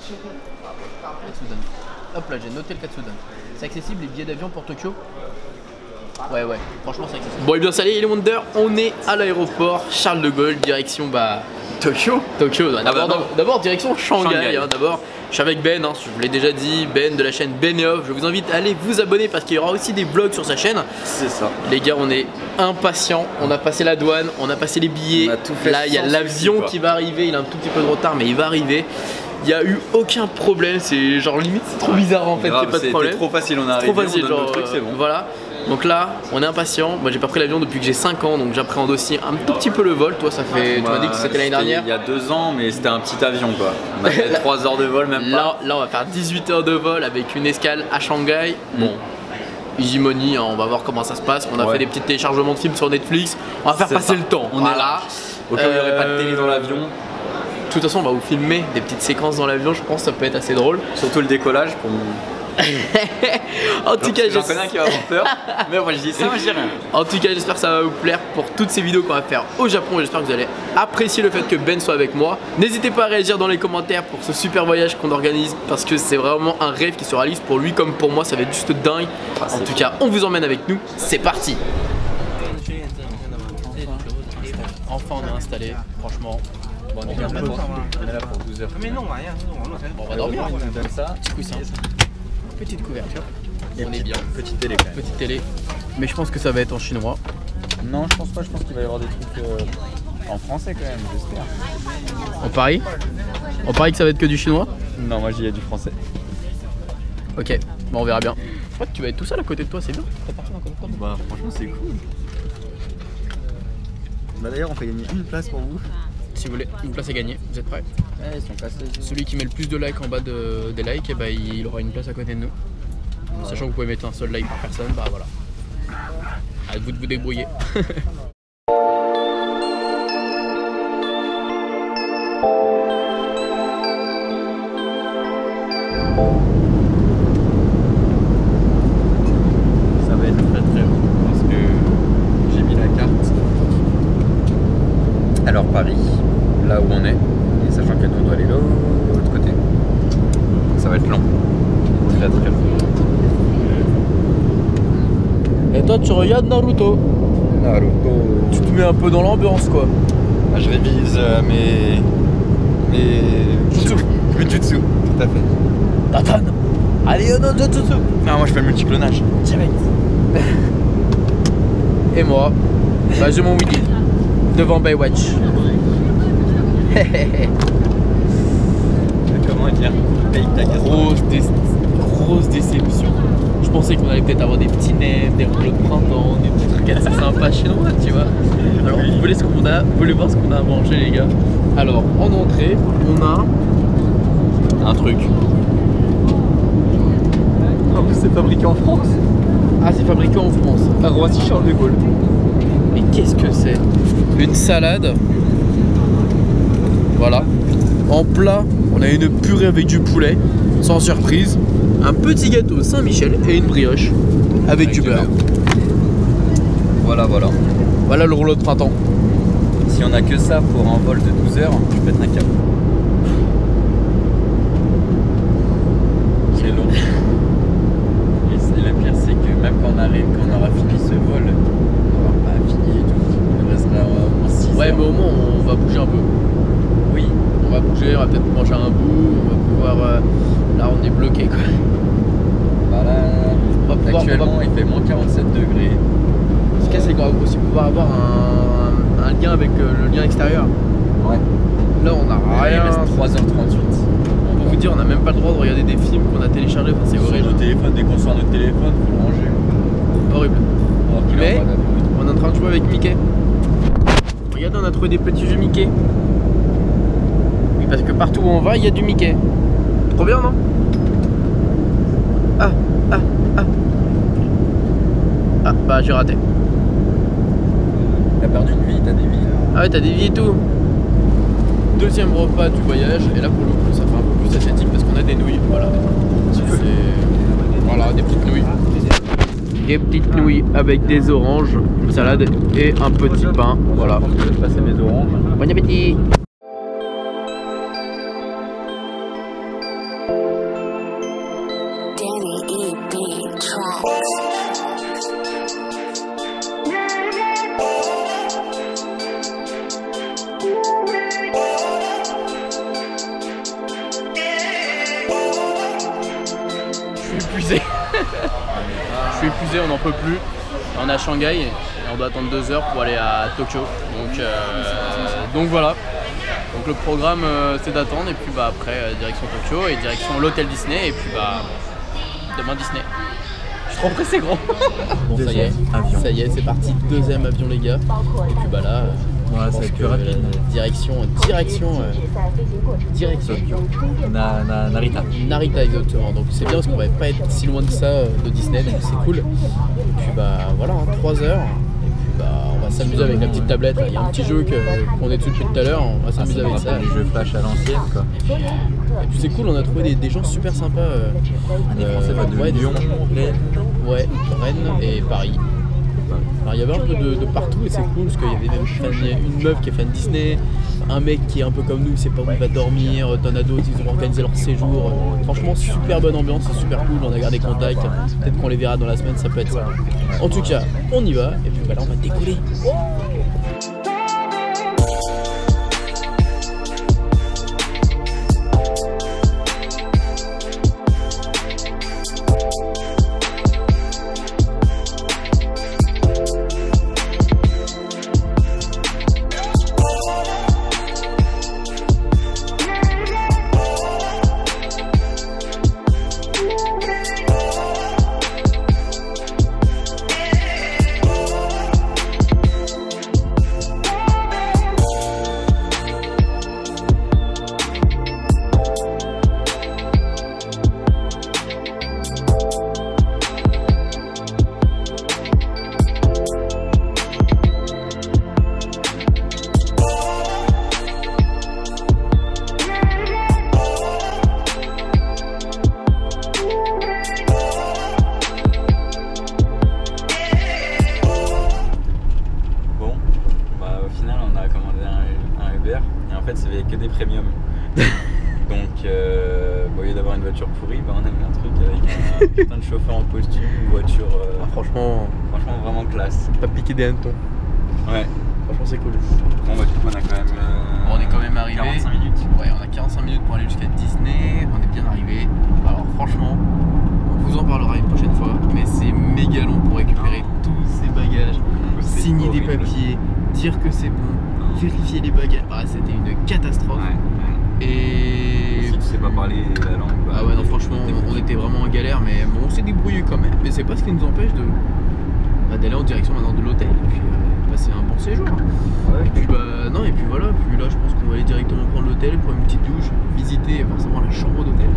Katsudan. Hop là, j'ai noté le Katsudan. C'est accessible les billets d'avion pour Tokyo? Ouais, franchement c'est accessible. Bon et bien salut les Wonder, on est à l'aéroport Charles de Gaulle, direction Tokyo. D'abord direction Shanghai. D'abord, je suis avec Ben, je vous l'ai déjà dit, Ben de la chaîne Ben et Off. Je vous invite à aller vous abonner parce qu'il y aura aussi des vlogs sur sa chaîne. C'est ça. Les gars, on est impatients, on a passé la douane, on a passé les billets. Là, il y a l'avion qui va arriver, il a un tout petit peu de retard, mais il va arriver. Il n'y a eu aucun problème, c'est genre limite, c'est trop bizarre en fait, qu'il n'y ait pas de problème. C'était trop facile, on est arrivé, trop facile, on donne le truc, c'est bon. Voilà. Donc là, on est impatient. Moi, j'ai pas pris l'avion depuis que j'ai 5 ans, donc j'appréhende aussi un tout petit peu le vol. Toi, ça fait. Tu m'as dit que c'était l'année dernière. Il y a 2 ans, mais c'était un petit avion quoi. On a fait 3 heures de vol, même pas. Là, on va faire 18 heures de vol avec une escale à Shanghai. Bon, easy money, on va voir comment ça se passe. On a fait des petits téléchargements de films sur Netflix. On va faire passer le temps. On est là. Au cas où il n'y aurait pas de télé dans l'avion. De toute façon, on va vous filmer des petites séquences dans l'avion. Je pense que ça peut être assez drôle. Surtout le décollage pour. En tout cas, j'en connais un qui va avoir peur, mais moi je dis ça, moi je dis rien. En tout cas, j'espère que ça va vous plaire pour toutes ces vidéos qu'on va faire au Japon. J'espère que vous allez apprécier le fait que Ben soit avec moi. N'hésitez pas à réagir dans les commentaires pour ce super voyage qu'on organise parce que c'est vraiment un rêve qui se réalise pour lui comme pour moi. Ça va être juste dingue. En tout cas, on vous emmène avec nous. C'est parti. Enfin, on est installé. Franchement. Bon, on est bien maintenant. On est là pour 12 heures. Bon, on va dormir. On donne ça. Petit coussin. Petite couverture. On est bien. Petite télé quand même. Petite télé. Mais je pense que ça va être en chinois. Non, je pense pas. Je pense qu'il va y avoir des trucs en français quand même, j'espère. On parie? On parie que ça va être que du chinois? Non, moi j'y ai du français. Ok, bon on verra bien. Je crois que tu vas être tout seul à côté de toi, c'est bien. Bah franchement c'est cool. Bah d'ailleurs on fait gagner une place pour vous. Si vous voulez, une place à gagner, vous êtes prêts? Ouais, ils sont passés. Celui qui met le plus de likes en bas des likes, et bah, il aura une place à côté de nous. Ouais. Sachant que vous pouvez mettre un seul like par personne, bah voilà. À vous de vous débrouiller. Ça va être très très long parce que j'ai mis la carte. Alors Paris, là où on est, et sachant que nous on doit aller là de l'autre côté. Ça va être long. Très très long. Et toi tu regardes Naruto. Tu te mets un peu dans l'ambiance quoi. Ah, je révise mes jutsu, tout à fait. Tatan. Allez on a jutsu. Non moi je fais le multiclonage. Direct. Et moi, bah, j'ai mon Willy devant Baywatch. Comment dire? Grosse déception. Je pensais qu'on allait peut-être avoir des petits nems, des rouleaux de printemps, des petits trucs assez sympas chinois, tu vois. Alors vous voulez voir ce qu'on a à manger les gars. Alors en entrée, on a un truc. En plus c'est fabriqué en France. Ah c'est fabriqué en France. À Roissy Charles de Gaulle. Mais qu'est-ce que c'est? Une salade. Voilà. En plat, on a une purée avec du poulet, sans surprise. Un petit gâteau Saint-Michel et une brioche avec du beurre. Voilà. Voilà le rouleau de printemps. Si on a que ça pour un vol de 12 heures, je pète un câble. C'est long. Et le pire c'est que même quand on aura fini ce vol, on n'aura pas fini et tout. Il restera en 6 heures. Ouais mais au moins on va bouger un peu. Oui. On va bouger, on va peut-être manger un bout, on va pouvoir... là on est bloqué quoi. Voilà. Actuellement il fait moins 47 degrés. Ce qu'il y a c'est qu'on va aussi pouvoir avoir un lien avec le lien extérieur. Ouais. Là on a rien. Il reste 3h38. Pour vous dire on n'a même pas le droit de regarder des films qu'on a téléchargés, enfin, c'est horrible. Sur nos téléphones, dès qu'on sort notre téléphone, faut le ranger. Horrible. Mais on est en train de jouer avec Mickey. Regardez, on a trouvé des petits jeux Mickey. Oui, parce que partout où on va, il y a du Mickey. Trop bien, non? Ah, bah j'ai raté. T'as perdu une vie, t'as des vies. Ah ouais, t'as des vies et tout. Deuxième repas du voyage, et là pour le coup, ça fait un peu plus asiatique parce qu'on a des nouilles. Voilà. Voilà, des petites nouilles. Des petites nouilles avec des oranges, une salade et un petit pain. Voilà. Je vais passer mes oranges. Bon appétit. suis épuisé. Je suis épuisé, on n'en peut plus. On est à Shanghai et on doit attendre 2 heures pour aller à Tokyo. Donc voilà. Donc le programme c'est d'attendre et puis bah après direction Tokyo et direction l'hôtel Disney et puis bah demain Disney. Je suis trop pressé gros. Bon ça y est, c'est parti, 2e avion les gars. Et puis bah là, ouais, ça va être plus rapide. Direction Narita exactement. Donc c'est bien parce qu'on va pas être si loin de ça de Disney, donc c'est cool. Et puis bah voilà, 3 heures. Bah, on va s'amuser avec la petite tablette. Il y a un petit jeu qu'on est dessus depuis tout à l'heure. On va s'amuser avec ça. Les jeux flash à l'ancienne quoi. Et puis c'est cool, on a trouvé des gens super sympas. Des Français de Lyon, ouais, Rennes et Paris. Alors il y avait un peu de partout et c'est cool parce qu'il y avait même une meuf qui est fan Disney, un mec qui est un peu comme nous, il sait pas où il va dormir, t'en as d'autres, ils ont organisé leur séjour. Franchement super bonne ambiance, c'est super cool, on a gardé contact, peut-être qu'on les verra dans la semaine, ça peut être ça. En tout cas, on y va et puis voilà, on va décoller. Que des premiums. Donc au lieu d'avoir une voiture pourrie, bah, on a mis un truc avec un putain de chauffeur en costume, une voiture franchement vraiment classe. Pas piqué des hannetons. Ouais. Franchement c'est cool. Bon bah du coup on est quand même arrivé. 45 minutes. Ouais, on a 45 minutes pour aller jusqu'à Disney, on est bien arrivé. Alors franchement, on vous en parlera une prochaine fois, mais c'est méga long pour récupérer tous ces bagages, signer des papiers, dire que c'est bon, vérifier les bagages. Ah, c'était une catastrophe. Et si tu sais pas parler la langue. Ah ouais non franchement on était vraiment en galère, mais bon, on s'est débrouillé quand même. Mais c'est pas ce qui nous empêche d'aller en direction maintenant de l'hôtel et puis passer un bon séjour. Ouais. Et puis bah non, et puis voilà, puis là je pense qu'on va aller directement prendre l'hôtel, prendre une petite douche, visiter forcément la chambre d'hôtel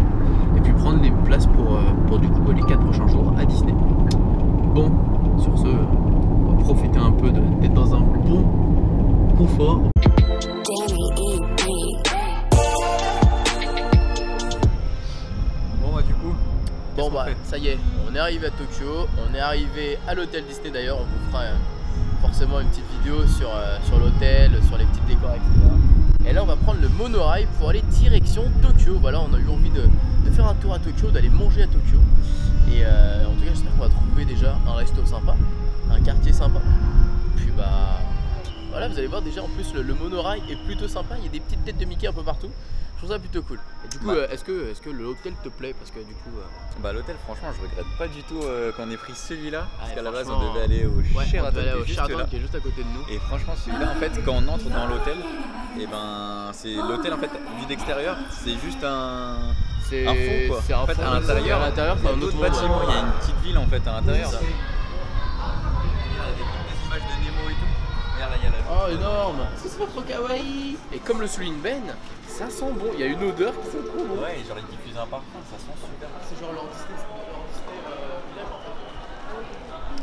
et puis prendre les places pour du coup les 4 prochains jours à Disney. Bon, sur ce, on va profiter un peu d'être dans un bon confort. Bon bah ça y est, on est arrivé à Tokyo, on est arrivé à l'hôtel Disney d'ailleurs, on vous fera forcément une petite vidéo sur l'hôtel, sur les petites décors, etc. Et là on va prendre le monorail pour aller direction Tokyo. Voilà, on a eu envie de faire un tour à Tokyo, d'aller manger à Tokyo. Et en tout cas j'espère qu'on va trouver déjà un resto sympa, un quartier sympa. Puis bah voilà, vous allez voir déjà en plus le monorail est plutôt sympa, il y a des petites têtes de Mickey un peu partout. Je trouve ça plutôt cool. Et du coup, est-ce que l'hôtel te plaît? Parce que du coup... Bah l'hôtel franchement je regrette pas du tout qu'on ait pris celui-là. Parce qu'à la base on devait aller au Sheraton qui est juste à côté de nous. Et franchement celui-là en fait quand on entre dans l'hôtel, et ben c'est l'hôtel en fait vu d'extérieur, c'est juste un fond quoi. En fait à l'intérieur c'est un autre bâtiment, il y a une petite ville en fait à l'intérieur. Oh énorme! C'est trop kawaii! Et comme le souligne Ben, ça sent bon, il y a une odeur qui sent trop bon. Ouais, genre ils diffusent un parfum, ça sent super bon. C'est genre leur Disney village en fait.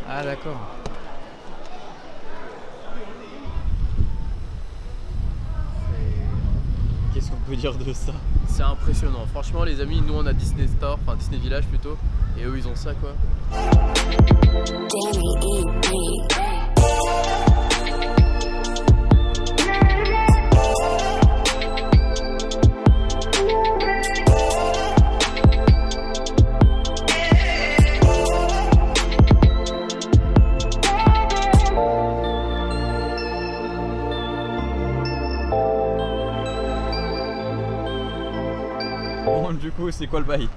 Ah d'accord. Qu'est-ce qu'on peut dire de ça? C'est impressionnant, franchement les amis, nous on a Disney Store, enfin Disney Village plutôt, et eux ils ont ça quoi. Bon, du coup, c'est quoi le bail?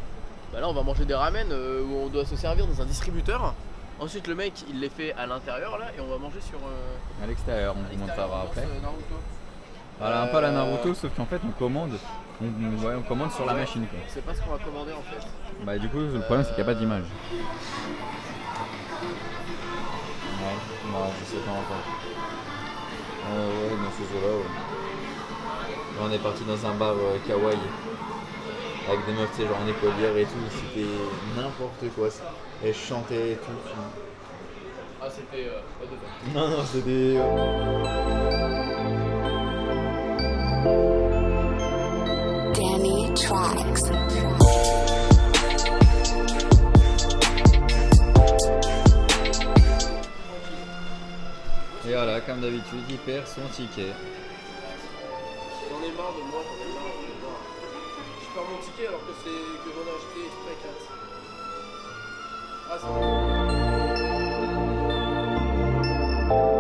Bah Bah là on va manger des ramen où on doit se servir dans un distributeur. Ensuite le mec il les fait à l'intérieur là et on va manger sur... à l'extérieur, on vous montrera après. Naruto. Voilà, un peu à la Naruto, sauf qu'en fait on commande, on commande sur la machine quoi. C'est pas ce qu'on va commander en fait. Bah du coup le problème c'est qu'il n'y a pas d'image. Ouais, non, je sais pas encore. Ouais, dans ce jeu là, ouais. Là, on est parti dans un bar kawaii. Avec des meufs, tu sais, genre en écolière et tout, c'était n'importe quoi. Elles chantaient et tout. Ah, c'était pas de temps. Non, non, c'était. Danny Tracks. Et voilà, comme d'habitude, il perd son ticket. J'en ai marre de moi, j'en ai marre. Je perds mon ticket alors que c'est que j'en ai acheté exprès 4. Ah, c'est bon.